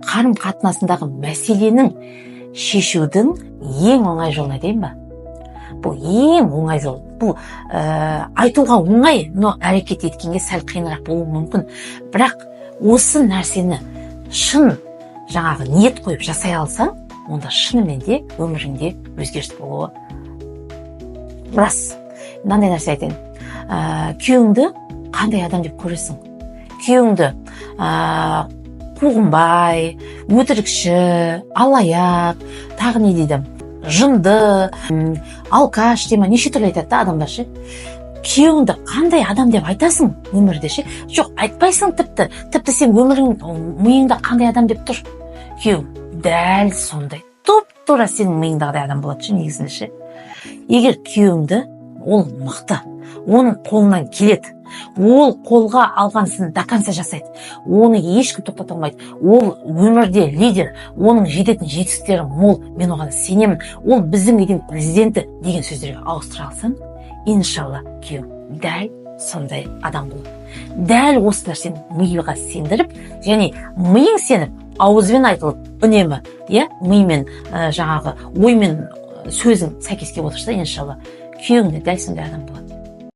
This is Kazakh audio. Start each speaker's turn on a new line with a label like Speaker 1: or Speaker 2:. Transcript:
Speaker 1: қарым қатынасындағы мәселенің шешудің ең оңай жолы дейін ба? Бұл ең оңай жол. Бұл айтуға оңай, но әрекет еткенге сәл қиынырақ болуы мүмкін. Бірақ осы нәрсені шын жаңағы ниет қойып жасай алсаң, онда шынымен де өміріңде өзгеріс болуы рас. Мынандай нәрсе айтайын. Күйеуіңді қандай адам деп көресің? Күйеуіңді қуғынбай, өтірікші, алаяқ, тағы не дейді, жынды, алкаш дейма, неше түрлі айтады да адамдар ше. Күйеуіңді қандай адам деп айтасың өмірде ше? Жоқ, айтпайсың тіпті сен өмірің миыңда қандай адам деп тұр. Күйеуің дәл сондай, тура сенің миыңдағыдай адам болады ше, негізінде ше. Егер күйеуіңді ол мықты, оның қолынан келеді, ол қолға алған ісін до конца жасайды, оны ешкім тоқтата алмайды, ол өмірде лидер, оның жететін жетістіктері мол, мен оған сенемін, ол біздің үйдің президенті деген сөздерге ауыстыра алсаң, иншалла күйеуің дәл сондай адам болады. Дәл осы нәрсені миға сендіріп, және миың сеніп, ауызбен айтылып, үнемі, мимен жаңағы оймен сөзің сәйкес келіп отырса, иншалла күйеуің де дәл сондай адам болады.